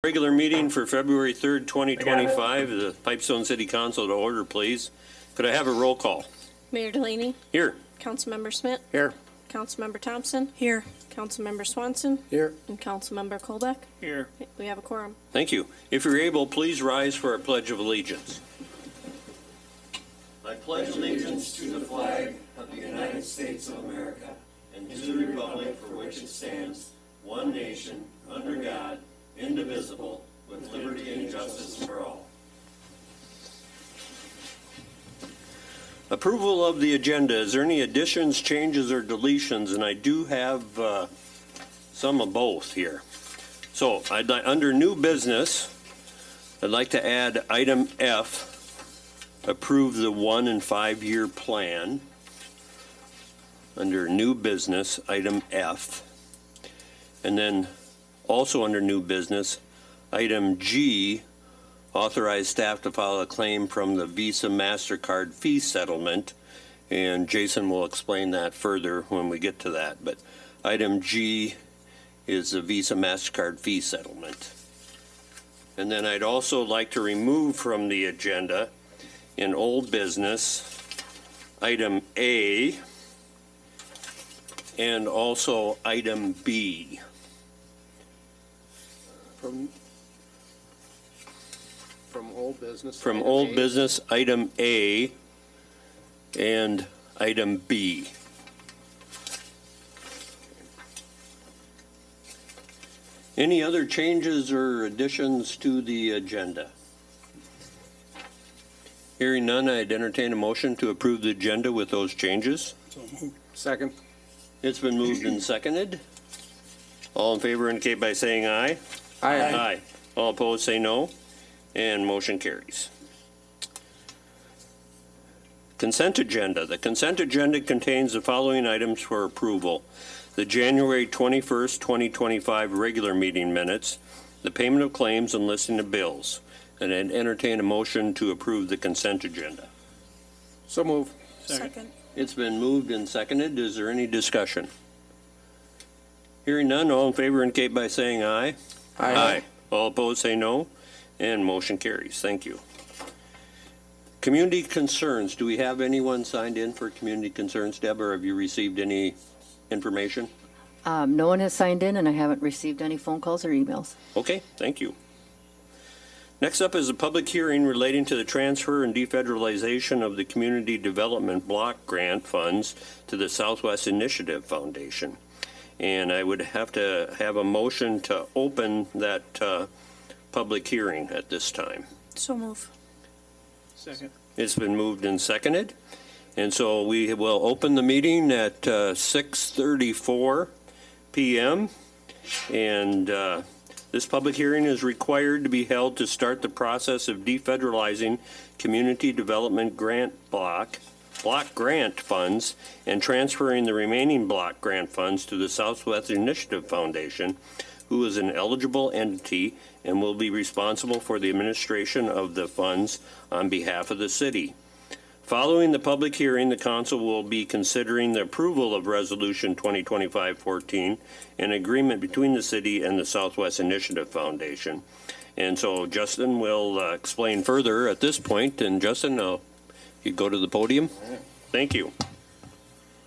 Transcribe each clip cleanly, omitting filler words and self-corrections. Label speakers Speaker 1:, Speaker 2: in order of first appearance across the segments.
Speaker 1: Regular meeting for February 3rd, 2025, the Pipestone City Council to order, please. Could I have a roll call?
Speaker 2: Mayor Delaney,
Speaker 1: Here.
Speaker 2: Councilmember Schmidt,
Speaker 3: Here.
Speaker 2: Councilmember Thompson,
Speaker 4: Here.
Speaker 2: Councilmember Swanson,
Speaker 3: Here.
Speaker 2: and Councilmember Kolbeck.
Speaker 3: Here.
Speaker 2: We have a quorum.
Speaker 1: Thank you. If you're able, please rise for our Pledge of Allegiance. I pledge allegiance to the flag of the United States of America and to the republic for which it stands, one nation, under God, indivisible, with liberty and justice for all. Approval of the agenda. Is there any additions, changes, or deletions? And I do have some of both here. So under new business, I'd like to add item F, approve the 1 and 5 year plan. Under new business, item F. And then also under new business, item G, authorize staff to file a claim from the Visa MasterCard fee settlement. And Jason will explain that further when we get to that. But item G is the Visa MasterCard fee settlement. And then I'd also like to remove from the agenda in old business, item A, and also item B.
Speaker 3: From old business.
Speaker 1: From
Speaker 3: item
Speaker 1: old
Speaker 3: A.
Speaker 1: business, item A and item B. Any other changes or additions to the agenda? Hearing none, I'd entertain a motion to approve the agenda with those changes.
Speaker 3: So moved. Second.
Speaker 1: It's been moved and seconded. All in favor indicate by saying aye. Aye. All opposed say no, and motion carries. Consent agenda. The consent agenda contains the following items for approval: the January 21st, 2025 regular meeting minutes, the payment of claims and listing of bills. And I'd entertain a motion to approve the consent agenda.
Speaker 3: So move.
Speaker 4: Second.
Speaker 1: It's been moved and seconded. Is there any discussion? Hearing none, all in favor indicate by saying aye. Aye. All opposed say no, and motion carries. Thank you. Community concerns. Do we have anyone signed in for community concerns, Deb, or have you received any information?
Speaker 5: No one has signed in, and I haven't received any phone calls or emails.
Speaker 1: Okay, thank you. Next up is a public hearing relating to the transfer and defederalization of the Community Development Block Grant funds to the Southwest Initiative Foundation. And I would have to have a motion to open that public hearing at this time.
Speaker 4: So move.
Speaker 3: Second.
Speaker 1: It's been moved and seconded. And so we will open the meeting at 6:34 p.m. And this public hearing is required to be held to start the process of defederalizing Community Development Block Grant funds and transferring the remaining block grant funds to the Southwest Initiative Foundation, who is an eligible entity and will be responsible for the administration of the funds on behalf of the city. Following the public hearing, the council will be considering the approval of Resolution 2025-14, an agreement between the city and the Southwest Initiative Foundation. And so Justin will explain further at this point. And Justin, you go to the podium.
Speaker 6: Right.
Speaker 1: Thank you.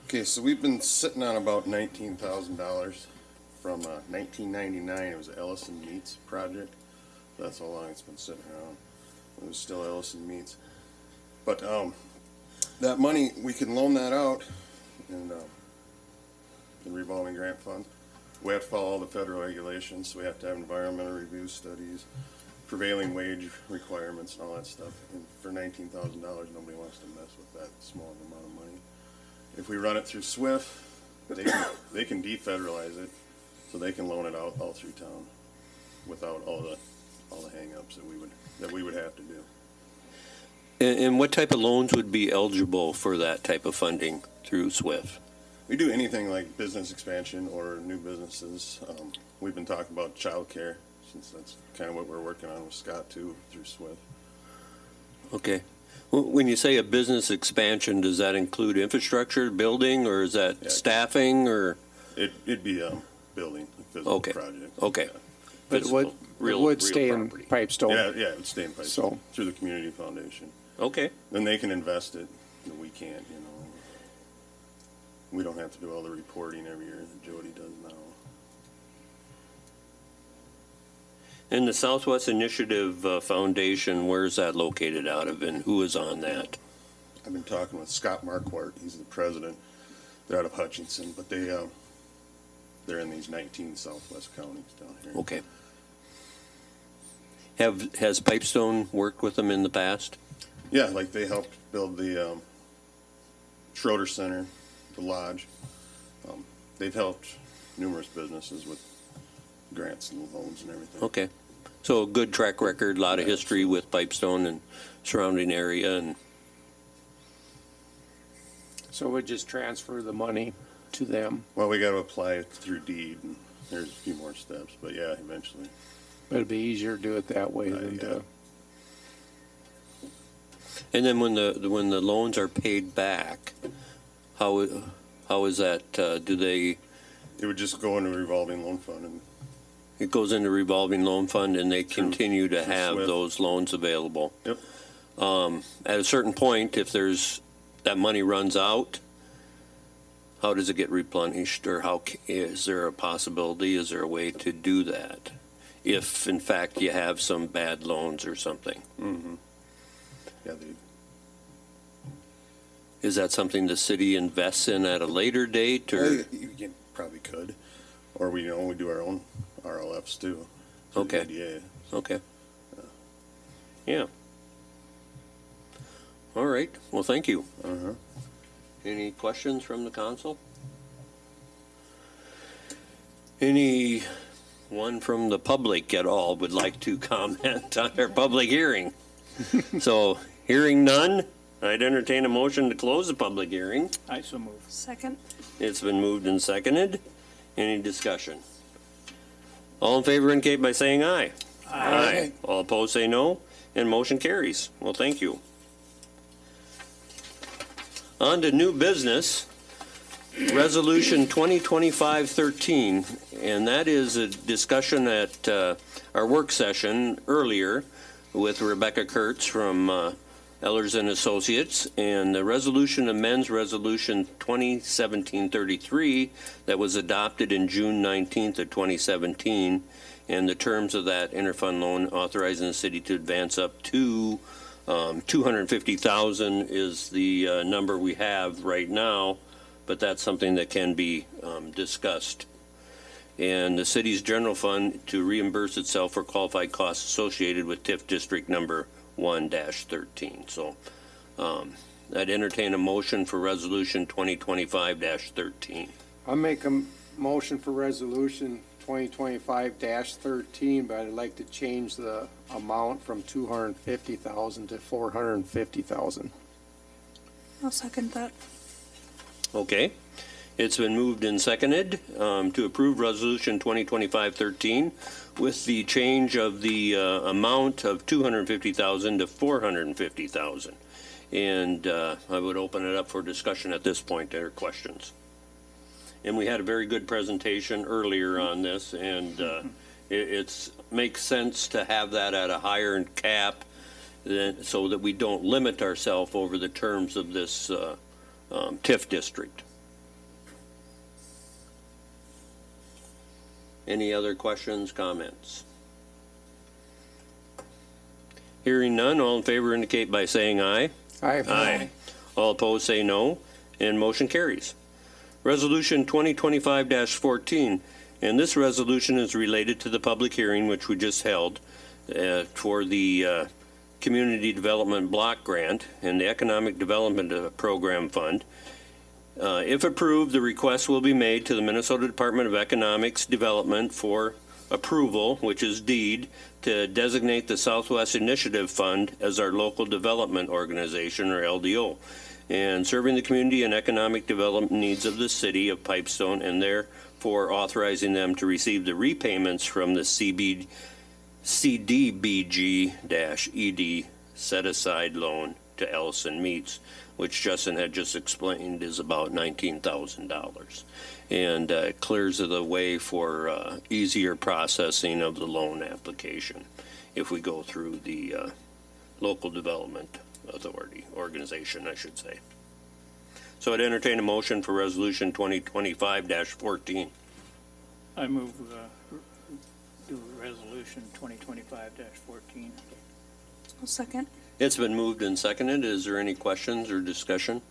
Speaker 6: Okay, so we've been sitting on about $19,000 from 1999. It was the Ellison Meats project. That's how long it's been sitting around. It was still Ellison Meats. But that money, we can loan that out in the revolving grant fund. We have to follow all the federal regulations. So we have to have environmental review studies, prevailing wage requirements, and all that stuff. And for $19,000, nobody wants to mess with that small amount of money. If we run it through SWIFT, they can defederalize it, so they can loan it out all through town without all the hang-ups that we would have to do.
Speaker 1: And what type of loans would be eligible for that type of funding through SWIFT?
Speaker 6: We do anything like business expansion or new businesses. We've been talking about childcare, since that's kind of what we're working on with Scott too, through SWIFT.
Speaker 1: Okay. When you say a business expansion, does that include infrastructure, building, or is that staffing, or?
Speaker 6: It'd be a building, a physical
Speaker 1: Okay.
Speaker 6: project.
Speaker 1: Okay.
Speaker 6: Yeah.
Speaker 3: But it
Speaker 1: physical, real
Speaker 3: would stay in
Speaker 1: property.
Speaker 3: Pipestone.
Speaker 6: Yeah, it would stay in place
Speaker 3: So-
Speaker 6: through the community foundation.
Speaker 1: Okay,
Speaker 6: Then they can invest it, and we can't, We don't have to do all the reporting every year that Jody does now.
Speaker 1: and the Southwest Initiative Foundation, where's that located out of, and who is on that?
Speaker 6: I've been talking with Scott Marquardt, he's the president. They're out of Hutchinson, but they're in these 19 southwest counties down here.
Speaker 1: Okay. Has Pipestone worked with them in the past?
Speaker 6: Yeah, like they helped build the Schroeder Center, the lodge. They've helped numerous businesses with grants and loans and everything.
Speaker 1: Okay. So a good track record, a lot of history with Pipestone and surrounding area, and
Speaker 3: So we'd just transfer the money to them.
Speaker 6: Well, we got to apply it through deed, and there's a few more steps, but yeah, eventually.
Speaker 3: But it'd be easier to do it that way than
Speaker 6: yeah.
Speaker 3: to,
Speaker 1: and then when the loans are paid back, how is that? Do they?
Speaker 6: It would just go into a revolving loan fund, and
Speaker 1: It goes into revolving loan fund, and they
Speaker 6: Through-
Speaker 1: continue to
Speaker 6: through
Speaker 1: have
Speaker 6: SWIFT.
Speaker 1: those loans available.
Speaker 6: Yep.
Speaker 1: At a certain point, if that money runs out, how does it get replenished, or is there a possibility? Is there a way to do that? If in fact you have some bad loans or something,
Speaker 6: yeah,
Speaker 1: is that something the city invests in at a later date, or?
Speaker 6: probably could, or we do our own RLFs too. through the
Speaker 1: Okay.
Speaker 6: EDA.
Speaker 1: Okay. Yeah. All right. Well, thank you.
Speaker 6: Uh-huh.
Speaker 1: Any questions from the council? Anyone from the public at all would like to comment on our public hearing? So, hearing none, I'd entertain a motion to close the public hearing.
Speaker 3: I so move.
Speaker 2: Second.
Speaker 1: It's been moved and seconded. Any discussion? All in favor indicate by saying aye. Aye. All opposed say no, and motion carries. Well, thank you. On to new business, Resolution 2025-13, and that is a discussion at our work session earlier with Rebecca Kurtz from Ellers and Associates, and the resolution amends Resolution 2017-33 that was adopted in June 19th of 2017, and the terms of that interfund loan authorizing the city to advance up to $250,000 is the number we have right now, but that's something that can be discussed. And the city's general fund to reimburse itself for qualified costs associated with TIF District Number 1-13. So I'd entertain a motion for Resolution 2025-13.
Speaker 3: I'll make a motion for resolution 2025-13, but I'd like to change the amount from 250,000 to 450,000.
Speaker 2: I'll second that.
Speaker 1: Okay. It's been moved and seconded to approve Resolution 2025-13 with the change of the amount of 250,000 to 450,000. And I would open it up for discussion at this point. There are questions. And we had a very good presentation earlier on this, and it makes sense to have that at a higher cap so that we don't limit ourselves over the terms of this TIF district. Any other questions, comments? Hearing none, all in favor indicate by saying aye.
Speaker 3: Aye.
Speaker 1: All opposed say no, and motion carries. Resolution 2025-14, and this resolution is related to the public hearing which we just held for the Community Development Block Grant and the Economic Development Program Fund. If approved, the request will be made to the Minnesota Department of Economics Development for approval, which is deed, to designate the Southwest Initiative Fund as our local development organization, or LDO, and serving the community and economic development needs of the city of Pipestone, and therefore authorizing them to receive the repayments from the CDBG-ED set-aside loan to Ellison Meats, which Justin had just explained is about $19,000. and it clears the way for easier processing of the loan application if we go through the local development authority, organization, I should say. So I'd entertain a motion for Resolution 2025-14.
Speaker 4: I move, do Resolution 2025-14.
Speaker 2: I'll second.
Speaker 1: It's been moved and seconded. Is there any questions or discussion?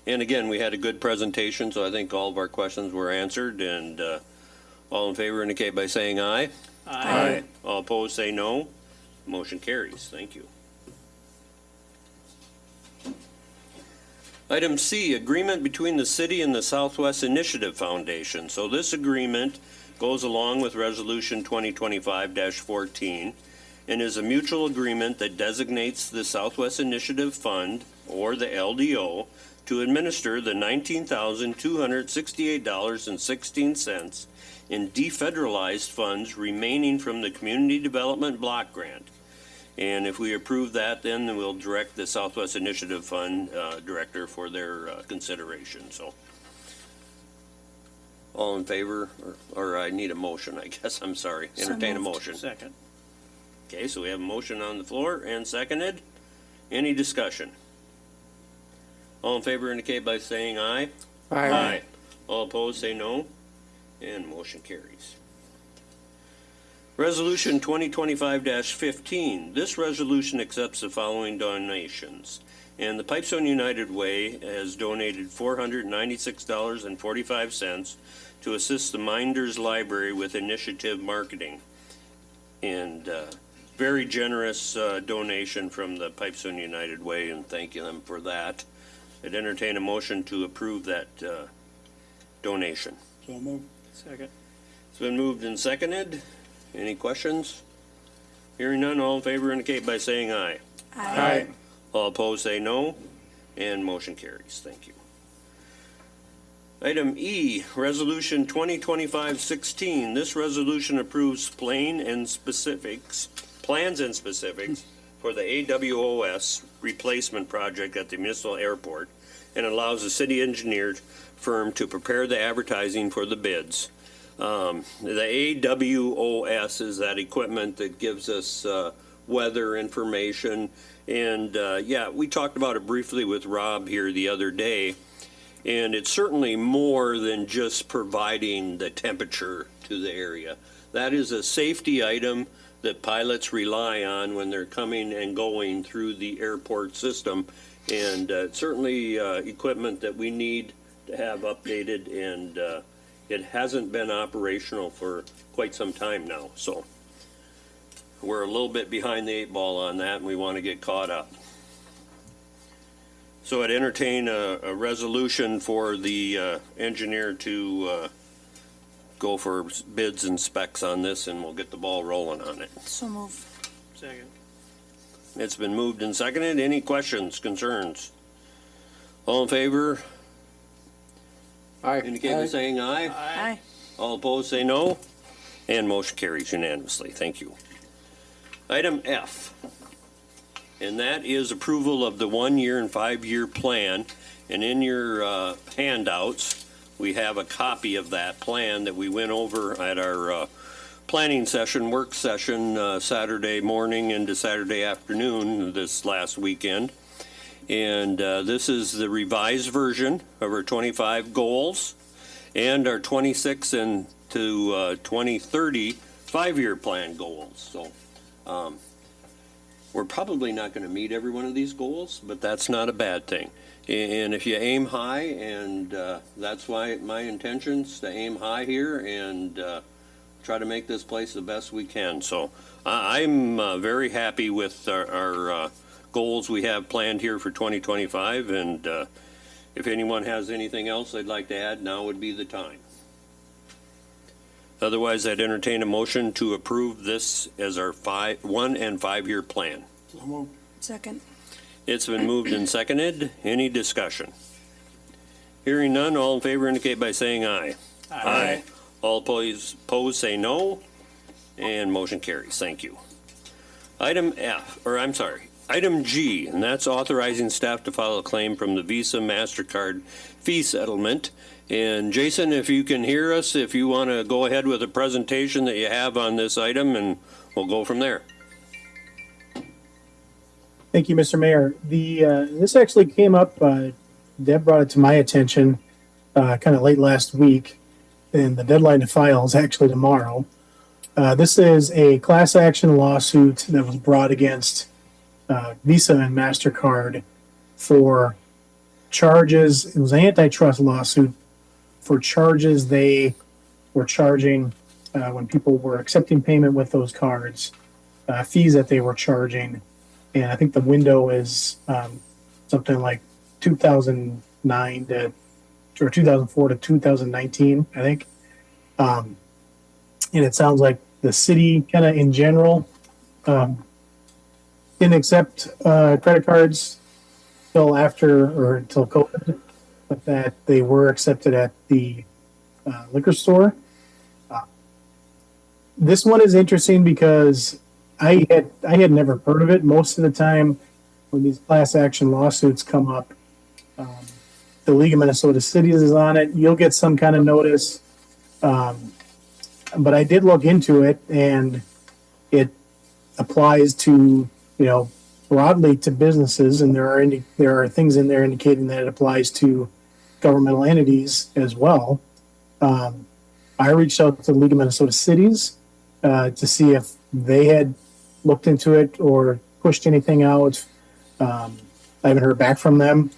Speaker 1: And again, we had a good presentation, so I think all of our questions were answered, and all in favor indicate by saying aye.
Speaker 2: Aye.
Speaker 1: All opposed, say no. Motion carries. Thank you. Item C, agreement between the city and the Southwest Initiative Foundation. So this agreement goes along with Resolution 2025-14 and is a mutual agreement that designates the Southwest Initiative Fund, or the LDO, to administer the $19,268.16 in defederalized funds remaining from the Community Development Block Grant. And if we approve that, then we'll direct the Southwest Initiative Fund Director for their consideration. So, all in favor, or I need a motion, I guess, I'm sorry.
Speaker 2: So
Speaker 1: Entertain a
Speaker 2: moved.
Speaker 1: motion.
Speaker 4: Second.
Speaker 1: Okay, so we have a motion on the floor and seconded. Any discussion? All in favor indicate by saying aye.
Speaker 3: Aye.
Speaker 1: All opposed, say no. And motion carries. Resolution 2025-15. This resolution accepts the following donations. And the Pipestone United Way has donated $496.45 to assist the Minders Library with initiative marketing. And very generous donation from the Pipestone United Way, and thank them for that. I'd entertain a motion to approve that donation.
Speaker 4: So moved. Second.
Speaker 1: It's been moved and seconded. Any questions? Hearing none, all in favor indicate by saying aye.
Speaker 3: Aye.
Speaker 1: All opposed say no, and motion carries. Thank you. Item E, Resolution 2025-16. This resolution approves plans and specifics for the AWOS replacement project at the municipal airport and allows the city engineer firm to prepare the advertising for the bids. The AWOS is that equipment that gives us weather information. And yeah, we talked about it briefly with Rob here the other day. And it's certainly more than just providing the temperature to the area. That is a safety item that pilots rely on when they're coming and going through the airport system. And certainly equipment that we need to have updated, and it hasn't been operational for quite some time now. So we're a little bit behind the eight ball on that, and we want to get caught up. So I'd entertain a resolution for the engineer to go for bids and specs on this, and we'll get the ball rolling on it.
Speaker 2: So move.
Speaker 4: Second.
Speaker 1: It's been moved and seconded. Any questions, concerns? All in favor,
Speaker 3: Aye.
Speaker 1: indicate by saying aye.
Speaker 2: Aye.
Speaker 1: All opposed, say no. And motion carries unanimously. Thank you. Item F, and that is approval of the 1-year and 5-year plan. And in your handouts, we have a copy of that plan that we went over at our planning session, work session, Saturday morning into Saturday afternoon this last weekend. And this is the revised version of our 25 goals and our 26 and to 2030 5-year plan goals. So we're probably not going to meet every one of these goals, but that's not a bad thing. And if you aim high, and that's why my intention's to aim high here and try to make this place the best we can. So I'm very happy with our goals we have planned here for 2025, and if anyone has anything else they'd like to add, now would be the time. Otherwise, I'd entertain a motion to approve this as our 1 and 5-year plan.
Speaker 2: Second.
Speaker 1: It's been moved and seconded. Any discussion? Hearing none, all in favor indicate by saying aye. Aye. All opposed say no, and motion carries. Thank you. Item G, and that's authorizing staff to file a claim from the Visa MasterCard fee settlement. And Jason, if you can hear us, if you want to go ahead with the presentation that you have on this item, and we'll go from there.
Speaker 7: Thank you, Mr. Mayor. This actually came up, Deb brought it to my attention kind of late last week, and the deadline to file is actually tomorrow. This is a class action lawsuit that was brought against Visa and MasterCard for charges. It was an antitrust lawsuit for charges they were charging when people were accepting payment with those cards, fees that they were charging. And I think the window is something like 2009 to, or 2004 to 2019, I think. And it sounds like the city kind of in general didn't accept credit cards till after or until COVID, but that they were accepted at the liquor store. This one is interesting because I had never heard of it. Most of the time when these class action lawsuits come up, the League of Minnesota Cities is on it. You'll get some kind of notice. But I did look into it, and it applies to, broadly to businesses, and there are things in there indicating that it applies to governmental entities as well. I reached out to the League of Minnesota Cities to see if they had looked into it or pushed anything out. I haven't heard back from them.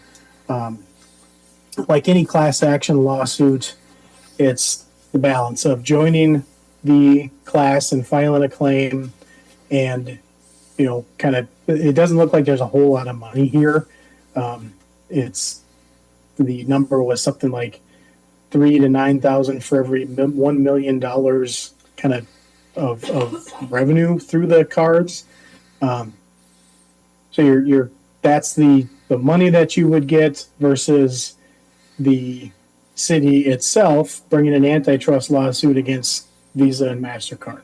Speaker 7: Like any class action lawsuit, it's the balance of joining the class and filing a claim, and kind of, it doesn't look like there's a whole lot of money here. It's, the number was something like $3,000 to $9,000 for every $1 million kind of revenue through the cards. So that's the money that you would get versus the city itself bringing an antitrust lawsuit against Visa and MasterCard,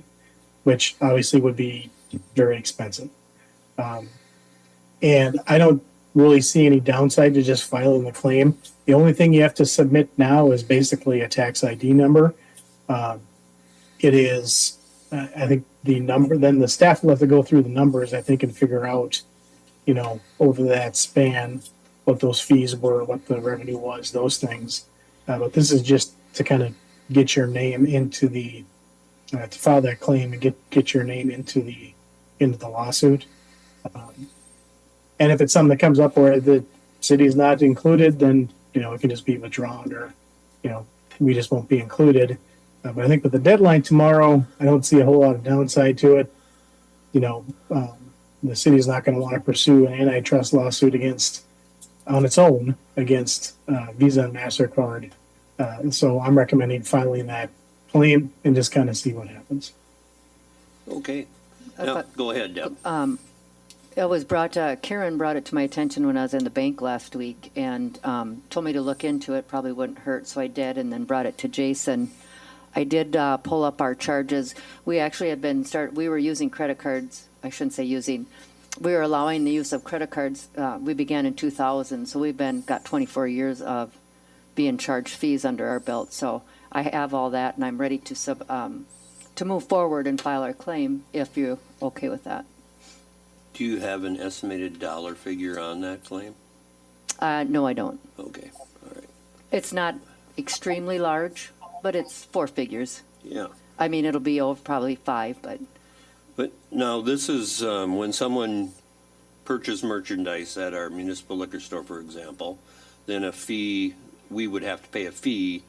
Speaker 7: which obviously would be very expensive. And I don't really see any downside to just filing the claim. The only thing you have to submit now is basically a tax ID number. It is, I think the number, then the staff will have to go through the numbers, I think, and figure out, over that span, what those fees were, what the revenue was, those things. But this is just to kind of get your name into the, to file that claim and get your name into the lawsuit. And if it's something that comes up where the city is not included, then, it can just be withdrawn, or, we just won't be included. But I think with the deadline tomorrow, I don't see a whole lot of downside to it. The city is not going to want to pursue an antitrust lawsuit on its own against Visa and MasterCard. And so I'm recommending filing that claim and just kind of see what happens.
Speaker 1: Okay. Now, go ahead, Deb.
Speaker 5: It was Karen brought it to my attention when I was in the bank last week, and told me to look into it. Probably wouldn't hurt, so I did, and then brought it to Jason. I did pull up our charges. We actually we were using credit cards. I shouldn't say using. We were allowing the use of credit cards. We began in 2000, so we've got 24 years of being charged fees under our belt. So I have all that, and I'm ready to move forward and file our claim if you're okay with that.
Speaker 1: Do you have an estimated dollar figure on that claim?
Speaker 5: No, I don't.
Speaker 1: Okay, all right.
Speaker 5: It's not extremely large, but it's 4 figures.
Speaker 1: Yeah.
Speaker 5: I mean, it'll be over probably 5, but.
Speaker 1: But now this is when someone purchased merchandise at our municipal liquor store, for example, then we would have to pay a fee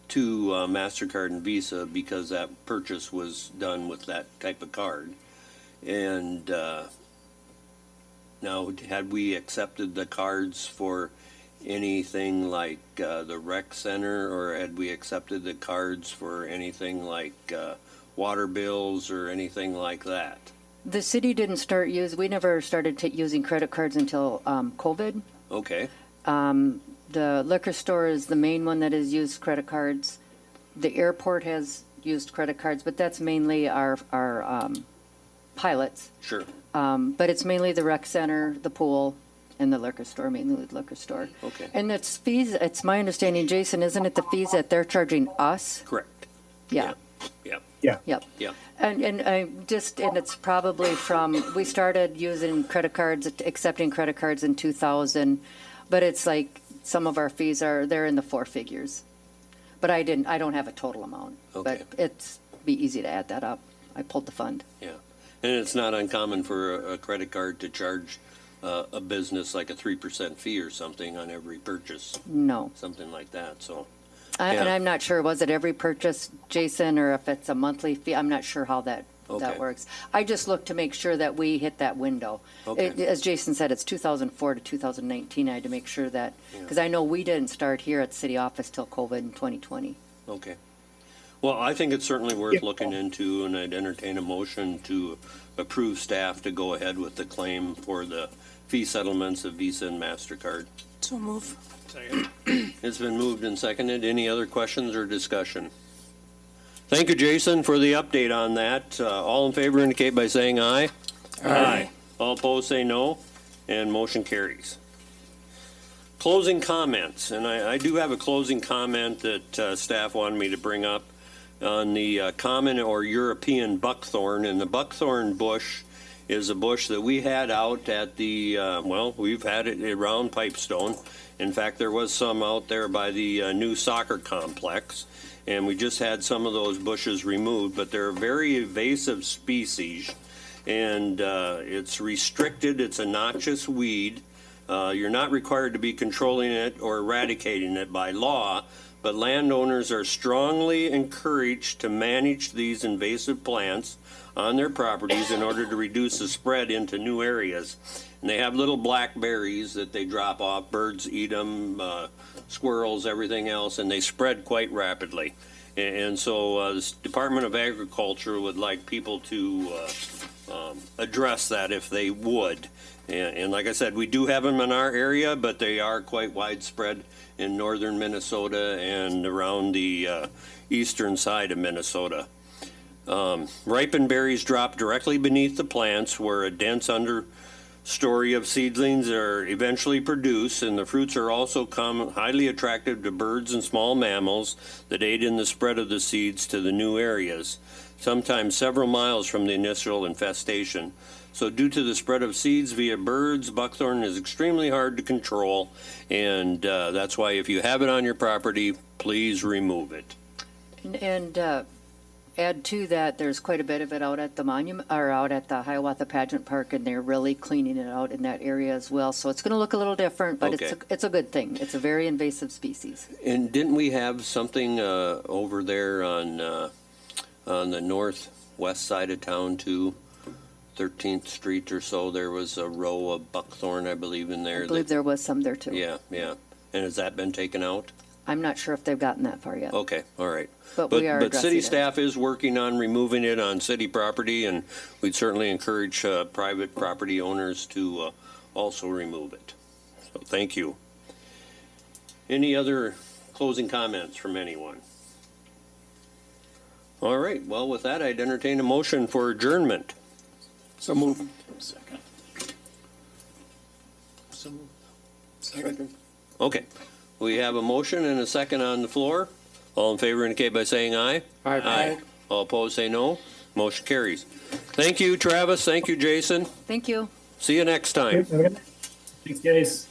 Speaker 1: to MasterCard and Visa because that purchase was done with that type of card. And now, had we accepted the cards for anything like the rec center, or had we accepted the cards for anything like water bills or anything like that?
Speaker 5: The city didn't we never started using credit cards until COVID.
Speaker 1: Okay.
Speaker 5: The liquor store is the main one that has used credit cards. The airport has used credit cards, but that's mainly our pilots.
Speaker 1: Sure.
Speaker 5: But it's mainly the rec center, the pool, in the liquor store, mainly the liquor store.
Speaker 1: Okay.
Speaker 5: And it's fees, it's my understanding, Jason, isn't it the fees that they're charging us?
Speaker 1: Correct.
Speaker 5: Yeah,
Speaker 1: Yeah,
Speaker 7: Yeah.
Speaker 5: yep.
Speaker 1: yeah.
Speaker 5: And I just, and it's probably from, we started using credit cards, accepting credit cards in 2000, but it's like, some of our fees they're in the four figures. But I don't have a total amount.
Speaker 1: Okay.
Speaker 5: But it's be easy to add that up. I pulled the fund.
Speaker 1: Yeah, and it's not uncommon for a credit card to charge a business like a 3% fee or something on every purchase,
Speaker 5: No.
Speaker 1: something like that, so.
Speaker 5: And
Speaker 1: Yeah.
Speaker 5: I'm not sure, was it every purchase, Jason, or if it's a monthly fee? I'm not sure how that
Speaker 1: Okay.
Speaker 5: works. I just looked to make sure that we hit that window.
Speaker 1: Okay.
Speaker 5: As Jason said, it's 2004 to 2019. I had to make sure that, because I know we didn't start here at city office till COVID in 2020.
Speaker 1: Okay. Well, I think it's certainly worth
Speaker 7: Yeah.
Speaker 1: looking into, and I'd entertain a motion to approve staff to go ahead with the claim for the fee settlements of Visa and MasterCard.
Speaker 2: So move.
Speaker 4: Second.
Speaker 1: It's been moved and seconded. Any other questions or discussion? Thank you, Jason, for the update on that. All in favor indicate by saying aye.
Speaker 2: Aye.
Speaker 1: All opposed say no, and motion carries. Closing comments, and I do have a closing comment that staff wanted me to bring up on the common or European buckthorn. And the buckthorn bush is a bush that we had out at the, we've had it around Pipestone. In fact, there was some out there by the new soccer complex, and we just had some of those bushes removed, but they're a very invasive species, and it's restricted. It's a noxious weed. You're not required to be controlling it or eradicating it by law, but landowners are strongly encouraged to manage these invasive plants on their properties in order to reduce the spread into new areas. And they have little black berries that they drop off. Birds eat them, squirrels, everything else, and they spread quite rapidly. And so the Department of Agriculture would like people to address that if they would. And like I said, we do have them in our area, but they are quite widespread in northern Minnesota and around the eastern side of Minnesota. Ripened berries drop directly beneath the plants where a dense understory of seedlings are eventually produced, and the fruits are also highly attractive to birds and small mammals that aid in the spread of the seeds to the new areas, sometimes several miles from the initial infestation. So due to the spread of seeds via birds, buckthorn is extremely hard to control, and that's why if you have it on your property, please remove it.
Speaker 5: And add to that, there's quite a bit of it out at the monument, or out at the Hiawatha Pageant Park, and they're really cleaning it out in that area as well. So it's going to look a little different, but
Speaker 1: Okay.
Speaker 5: it's a good thing. It's a very invasive species.
Speaker 1: And didn't we have something over there on the northwest side of town too? 13th Street or so, there was a row of buckthorn, I believe, in there.
Speaker 5: I believe there was some there too.
Speaker 1: Yeah, yeah. And has that been taken out?
Speaker 5: I'm not sure if they've gotten that far yet.
Speaker 1: Okay, all right.
Speaker 5: But we are
Speaker 1: But city
Speaker 5: addressing it.
Speaker 1: staff is working on removing it on city property, and we'd certainly encourage private property owners to also remove it. So thank you. Any other closing comments from anyone? All right, well, with that, I'd entertain a motion for adjournment.
Speaker 3: So move.
Speaker 4: Second. So moved.
Speaker 3: Second.
Speaker 1: Okay, we have a motion and a second on the floor. All in favor indicate by saying aye.
Speaker 3: Aye.
Speaker 1: All opposed say no. Motion carries. Thank you, Travis. Thank you, Jason.
Speaker 5: Thank you.
Speaker 1: See you next time.
Speaker 7: Thanks, guys.